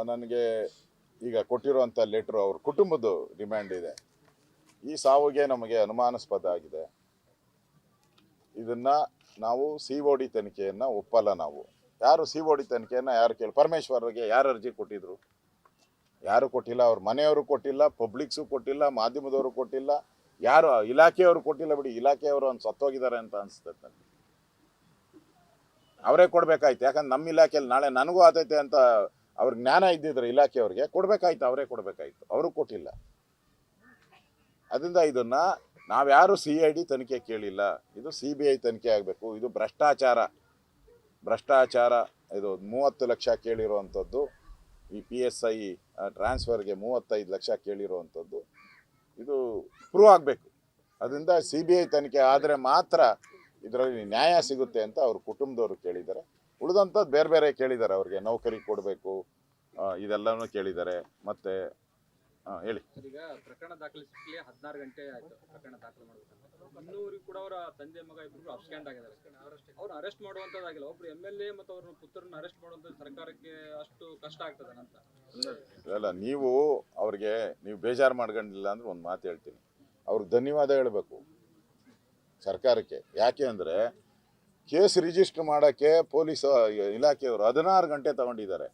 ನನಗೆ ಈಗ ಕೊಟ್ಟಿರುವಂಥ ಲೆಟ್ರು ಅವ್ರ ಕುಟುಂಬದ್ದು ಡಿಮ್ಯಾಂಡ್ ಇದೆ. ಈ ಸಾವಿಗೆ ನಮಗೆ ಅನುಮಾನಾಸ್ಪದ ಆಗಿದೆ. ಇದನ್ನು ನಾವು COD ತನಿಖೆಯನ್ನು ಒಪ್ಪಲ್ಲ. ನಾವು ಯಾರು COD ತನಿಖೆಯನ್ನು ಯಾರು ಪರಮೇಶ್ವರ್ಗೆ ಯಾರು ಅರ್ಜಿ ಕೊಟ್ಟಿದ್ರು? ಯಾರು ಕೊಟ್ಟಿಲ್ಲ. ಅವ್ರ ಮನೆಯವರು ಕೊಟ್ಟಿಲ್ಲ, ಪಬ್ಲಿಕ್ಸು ಕೊಟ್ಟಿಲ್ಲ, ಮಾಧ್ಯಮದವರು ಕೊಟ್ಟಿಲ್ಲ, ಯಾರು ಇಲಾಖೆಯವರು ಕೊಟ್ಟಿಲ್ಲ. ಬಿಡಿ, ಇಲಾಖೆಯವರು ಒಂದು ಸತ್ತೋಗಿದ್ದಾರೆ ಅಂತ ಅನಿಸ್ತದೆ ನನಗೆ. ಅವರೇ ಕೊಡಬೇಕಾಯ್ತು. ಯಾಕಂದ್ರೆ ನಮ್ಮ ಇಲಾಖೆಯಲ್ಲಿ ನಾಳೆ ನನಗೂ ಆತೈತೆ ಅಂತ ಅವ್ರ ಜ್ಞಾನ ಇದ್ದಿದ್ರೆ ಇಲಾಖೆಯವ್ರಿಗೆ ಕೊಡಬೇಕಾಯ್ತು, ಅವರೇ ಕೊಡಬೇಕಾಯ್ತು. ಅವರು ಕೊಟ್ಟಿಲ್ಲ. ಅದರಿಂದ ಇದನ್ನು ನಾವ್ಯಾರು CID ತನಿಖೆ ಕೇಳಿಲ್ಲ. ಇದು CBI ತನಿಖೆ ಆಗಬೇಕು. ಇದು ಭ್ರಷ್ಟಾಚಾರ. ಇದು 30 ಲಕ್ಷ ಕೇಳಿರುವಂಥದ್ದು. ಈ PSI ಟ್ರಾನ್ಸ್ಫರ್ಗೆ 35 ಲಕ್ಷ ಕೇಳಿರುವಂಥದ್ದು. ಇದು ಪ್ರೂವ್ ಆಗಬೇಕು. ಅದರಿಂದ CBI ತನಿಖೆ ಆದರೆ ಮಾತ್ರ ಇದರಲ್ಲಿ ನ್ಯಾಯ ಸಿಗುತ್ತೆ ಅಂತ ಅವ್ರ ಕುಟುಂಬದವರು ಕೇಳಿದ್ದಾರೆ. ಉಳಿದಂಥದ್ದು ಬೇರೆ ಬೇರೆ ಕೇಳಿದ್ದಾರೆ. ಅವ್ರಿಗೆ ನೌಕರಿ ಕೊಡಬೇಕು, ಇದೆಲ್ಲನೂ ಕೇಳಿದ್ದಾರೆ. ಮತ್ತು ಹೇಳಿ. ಈಗ ಪ್ರಕರಣ ದಾಖಲಿಸಲಿಕ್ಕೆ 16 ಗಂಟೆ ಆಯಿತು. ಪ್ರಕರಣ ದಾಖಲು ಮಾಡಬೇಕು. ಇನ್ನೂವರೆಗೂ ಕೂಡ ಅವರ ತಂದೆ ಮಗ ಇಬ್ಬರು ಅಬ್ಸ್ಕ್ಯಾಂಡ್ ಆಗಿದ್ದಾರೆ. ಅವ್ರು ಅರೆಸ್ಟ್ ಮಾಡುವಂಥದ್ದಾಗಿಲ್ಲ. ಒಬ್ರು MLA ಮತ್ತು ಅವ್ರ ಪುತ್ರನ ಅರೆಸ್ಟ್ ಮಾಡುವಂಥದ್ದು ಸರ್ಕಾರಕ್ಕೆ ಅಷ್ಟು ಕಷ್ಟ ಆಗ್ತದೆ ಅಂತ. ಅಲ್ಲ, ನೀವು ಅವ್ರಿಗೆ ನೀವು ಬೇಜಾರು ಮಾಡ್ಕೊಂಡಿಲ್ಲ ಅಂದ್ರೆ ಒಂದು ಮಾತು ಹೇಳ್ತೀನಿ. ಅವ್ರಿಗೆ ಧನ್ಯವಾದ ಹೇಳಬೇಕು ಸರ್ಕಾರಕ್ಕೆ. ಯಾಕೆ ಅಂದರೆ ಕೇಸ್ ರಿಜಿಸ್ಟರ್ ಮಾಡೋಕ್ಕೆ ಪೊಲೀಸ್ ಇಲಾಖೆಯವರು 16 ಗಂಟೆ ತಗೊಂಡಿದ್ದಾರೆ.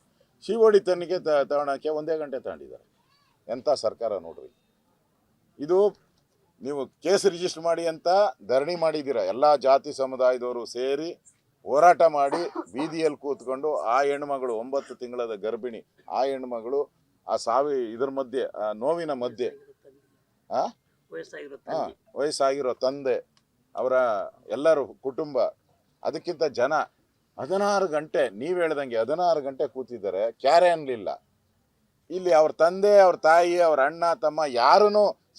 COD ತನಿಖೆ ತಗೊಳಕ್ಕೆ 1 ಗಂಟೆ ತಗೊಂಡಿದ್ದಾರೆ. ಎಂಥ ಸರ್ಕಾರ ನೋಡ್ರಿ ಇದು. ನೀವು ಕೇಸ್ ರಿಜಿಸ್ಟರ್ ಮಾಡಿ ಅಂತ ಧರಣಿ ಮಾಡಿದ್ದೀರ. ಎಲ್ಲ ಜಾತಿ ಸಮುದಾಯದವರು ಸೇರಿ ಹೋರಾಟ ಮಾಡಿ ಬೀದಿಯಲ್ಲಿ ಕೂತ್ಕೊಂಡು ಆ ಹೆಣ್ಮಗಳು 9 ತಿಂಗಳದ ಗರ್ಭಿಣಿ, ಆ ಹೆಣ್ಮಗಳು ಆ ಇದ್ರ ಮಧ್ಯೆ ನೋವಿನ ಮಧ್ಯೆ ವಯಸ್ಸಾಗಿರೋ ತಂದೆ, ಅವರ ಎಲ್ಲರೂ ಕುಟುಂಬ, ಅದಕ್ಕಿಂತ ಜನ 16 ಗಂಟೆ ನೀವು ಹೇಳ್ದಂಗೆ 16 ಗಂಟೆ ಕೂತಿದ್ದಾರೆ. ಕ್ಯಾರೆ ಅನ್ನಲಿಲ್ಲ. ಇಲ್ಲಿ ಅವ್ರ ತಂದೆ, ಅವ್ರ ತಾಯಿ, ಅವ್ರ ಅಣ್ಣ ತಮ್ಮ ಯಾರೂ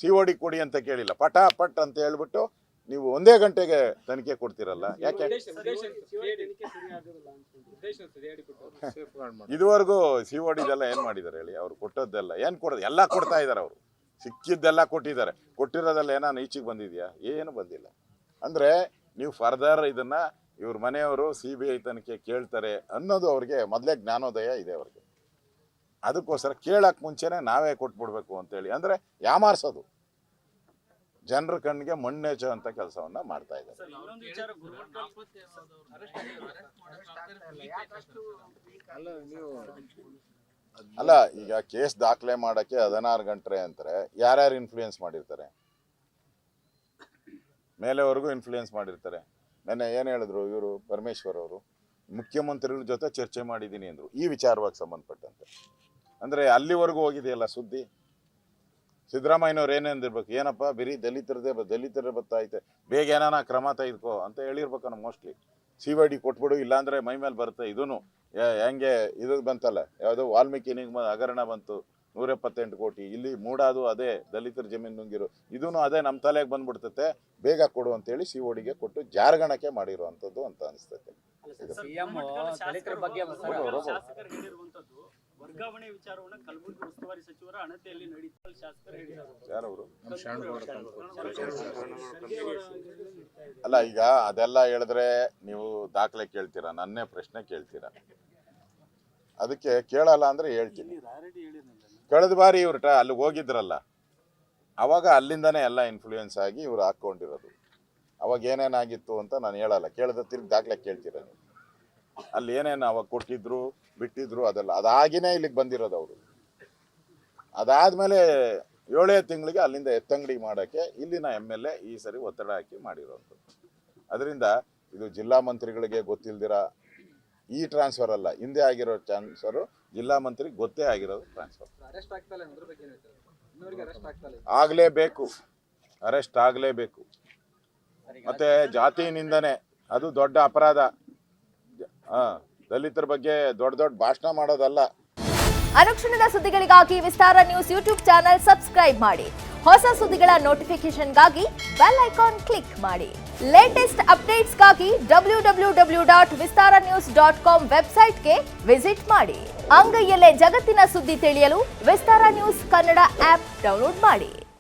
COD ಕೊಡಿ ಅಂತ ಕೇಳಿಲ್ಲ. ಪಟ್ ಅಂತ ಹೇಳ್ಬಿಟ್ಟು ನೀವು 1 ಗಂಟೆಗೆ ತನಿಖೆ ಕೊಡ್ತೀರಲ್ಲ. ಯಾಕೆ ಇದುವರೆಗೂ COD ಇದೆಲ್ಲ ಏನು ಮಾಡಿದ್ದಾರೆ ಹೇಳಿ? ಅವ್ರು ಕೊಟ್ಟದ್ದೆಲ್ಲ ಏನು ಕೊಡೋದು? ಎಲ್ಲ ಕೊಡ್ತಾ ಇದ್ದಾರೆ. ಅವರು ಸಿಕ್ಕಿದ್ದೆಲ್ಲ ಕೊಟ್ಟಿದ್ದಾರೆ. ಕೊಟ್ಟಿರೋದೆಲ್ಲ ಏನಾನು ಈಚೆಗೆ ಬಂದಿದೆಯಾ? ಏನು ಬಂದಿಲ್ಲ. ಅಂದರೆ ನೀವು ಫರ್ದರ್ ಇದನ್ನು ಇವ್ರ ಮನೆಯವರು CBI ತನಿಖೆ ಕೇಳ್ತಾರೆ ಅನ್ನೋದು ಅವ್ರಿಗೆ ಮೊದಲೇ ಜ್ಞಾನೋದಯ ಇದೆ ಅವ್ರಿಗೆ. ಅದಕ್ಕೋಸ್ಕರ ಕೇಳಕ್ಕೆ ಮುಂಚೆನೇ ನಾವೇ ಕೊಟ್ಬಿಡ್ಬೇಕು ಅಂತೇಳಿ ಅಂದರೆ ಯಾಮಾರಿಸೋದು, ಜನರ ಕಣ್ಣಿಗೆ ಮಣ್ಣೆಚ್ಚೋ ಅಂತ ಕೆಲಸವನ್ನ ಮಾಡ್ತಾ ಇದ್ದಾರೆ. ಅಲ್ಲ, ಈಗ ಕೇಸ್ ದಾಖಲೆ ಮಾಡೋಕ್ಕೆ 16 ಗಂಟೆ ಅಂತಾರೆ. ಯಾರ್ಯಾರು ಇನ್ಫ್ಲೂಯೆನ್ಸ್ ಮಾಡಿರ್ತಾರೆ? ಮೇಲೆವರೆಗೂ ಇನ್ಫ್ಲೂಯೆನ್ಸ್ ಮಾಡಿರ್ತಾರೆ. ನೆನ್ನೆ ಏನು ಹೇಳಿದ್ರು ಇವರು ಪರಮೇಶ್ವರ್ ಅವರು? ಮುಖ್ಯಮಂತ್ರಿಗಳ ಜೊತೆ ಚರ್ಚೆ ಮಾಡಿದ್ದೀನಿ ಅಂದರು ಈ ವಿಚಾರವಾಗಿ ಸಂಬಂಧಪಟ್ಟಂತೆ. ಅಂದರೆ ಅಲ್ಲಿವರೆಗೂ ಹೋಗಿದೆಯಲ್ಲ ಸುದ್ದಿ. ಸಿದ್ದರಾಮಯ್ಯನವ್ರು ಏನೇಂದಿರ್ಬೇಕು? ಏನಪ್ಪ ಬರೀ ದಲಿತರೇ ಬತ್ತೈತೆ, ಬೇಗ ಏನಾನ ಕ್ರಮ ತೆಗೆದುಕೋ ಅಂತ ಹೇಳಿರ್ಬೇಕನ್ನ. ಮೋಸ್ಟ್ಲಿ COD ಕೊಟ್ಬಿಡು, ಇಲ್ಲಾಂದರೆ ಮೈ ಮೇಲೆ ಬರುತ್ತೆ. ಇದೂ ಹೆಂಗೆ ಇದು ಬಂತಲ್ಲ, ಯಾವುದೋ ವಾಲ್ಮೀಕಿ ಹಗರಣ ಬಂತು 178 ಕೋಟಿ. ಇಲ್ಲಿ ಮೂಡಾದು ಅದೇ ದಲಿತರ ಜಮೀನು ನುಂಗಿರು, ಇದೂ ಅದೇ ನಮ್ಮ ತಲೆಗೆ ಬಂದ್ಬಿಡ್ತತೆ. ಬೇಗ ಕೊಡು ಅಂತೇಳಿ CODಗೆ ಕೊಟ್ಟು ಜಾರ್ಗಣಕ್ಕೆ ಮಾಡಿರುವಂಥದ್ದು ಅಂತ ಅನಿಸ್ತೈತೆ. ವರ್ಗಾವಣೆ ವಿಚಾರವನ್ನ ಕಲಬುರಗಿ ಉಸ್ತುವಾರಿ ಸಚಿವರ ಅಣತಿಯಲ್ಲಿ ನಡೆಯುತ್ತೆ ಶಾಸಕರು ಹೇಳಿದ್ದಾರೆ. ಯಾರವರು? ಅಲ್ಲ, ಈಗ ಅದೆಲ್ಲ ಹೇಳಿದ್ರೆ ನೀವು ದಾಖಲೆ ಕೇಳ್ತೀರಾ, ನನ್ನೇ ಪ್ರಶ್ನೆ ಕೇಳ್ತೀರಾ. ಅದಕ್ಕೆ ಕೇಳಲ್ಲ ಅಂದ್ರೆ ಹೇಳ್ತೀನಿ. ಕಳೆದ ಬಾರಿ ಇವ್ರು ಅಲ್ಲಿಗೆ ಹೋಗಿದ್ರಲ್ಲ, ಅವಾಗ ಅಲ್ಲಿಂದನೇ ಎಲ್ಲ ಇನ್ಫ್ಲೂಯೆನ್ಸ್ ಆಗಿ ಇವ್ರು ಹಾಕ್ಕೊಂಡಿರೋದು. ಅವಾಗ ಏನೇನಾಗಿತ್ತು ಅಂತ ನಾನು ಹೇಳಲ್ಲ. ಕೇಳಿದ ತಿರ್ಗಿ ದಾಖಲೆ ಕೇಳ್ತೀರ ನೀವು. ಅಲ್ಲಿ ಏನೇನು ಅವಾಗ ಕೊಟ್ಟಿದ್ರು ಬಿಟ್ಟಿದ್ರು ಅದೆಲ್ಲ ಅದಾಗಿನೇ ಇಲ್ಲಿಗೆ ಬಂದಿರೋದು ಅವರು. ಅದಾದಮೇಲೆ 7 ತಿಂಗಳಿಗೆ ಅಲ್ಲಿಂದ ಎತ್ತಂಗಡಿ ಮಾಡೋಕ್ಕೆ ಇಲ್ಲಿನ MLA ಈ ಸರಿ ಒತ್ತಡ ಹಾಕಿ ಮಾಡಿರೋದು. ಅದರಿಂದ ಇದು ಜಿಲ್ಲಾ ಮಂತ್ರಿಗಳಿಗೆ ಗೊತ್ತಿಲ್ದಿರ ಈ ಟ್ರಾನ್ಸ್ಫರ್ ಅಲ್ಲ, ಹಿಂದೆ ಆಗಿರೋ ಟ್ರಾನ್ಸ್ಫರು ಜಿಲ್ಲಾ ಮಂತ್ರಿಗೆ ಗೊತ್ತೇ ಆಗಿರೋದು ಟ್ರಾನ್ಸ್ಫರ್. ಆಗಲೇಬೇಕು, ಅರೆಸ್ಟ್ ಆಗಲೇಬೇಕು. ಮತ್ತೆ ಜಾತಿ ನಿಂದನೆ ಅದು ದೊಡ್ಡ ಅಪರಾಧ. ದಲಿತರ ಬಗ್ಗೆ ದೊಡ್ಡ ಭಾಷಣ ಮಾಡೋದಲ್ಲ. ಅನುಕ್ಷಣದ ಸುದ್ದಿಗಳಿಗಾಗಿ ವಿಸ್ತಾರ ನ್ಯೂಸ್ ಯೂಟ್ಯೂಬ್ ಚಾನೆಲ್ ಸಬ್ಸ್ಕ್ರೈಬ್ ಮಾಡಿ. ಹೊಸ ಸುದ್ದಿಗಳ ನೋಟಿಫಿಕೇಶನ್ಗಾಗಿ ಬೆಲ್ ಐಕಾನ್ ಕ್ಲಿಕ್ ಮಾಡಿ. ಲೇಟೆಸ್ಟ್ ಅಪ್ಡೇಟ್ಸ್ಗಾಗಿ www.vistaranews.com ವೆಬ್ಸೈಟ್ಗೆ ವಿಸಿಟ್ ಮಾಡಿ. ಅಂಗೈಯಲ್ಲೇ ಜಗತ್ತಿನ ಸುದ್ದಿ ತಿಳಿಯಲು ವಿಸ್ತಾರ ನ್ಯೂಸ್ ಕನ್ನಡ ಆಪ್ ಡೌನ್ಲೋಡ್ ಮಾಡಿ.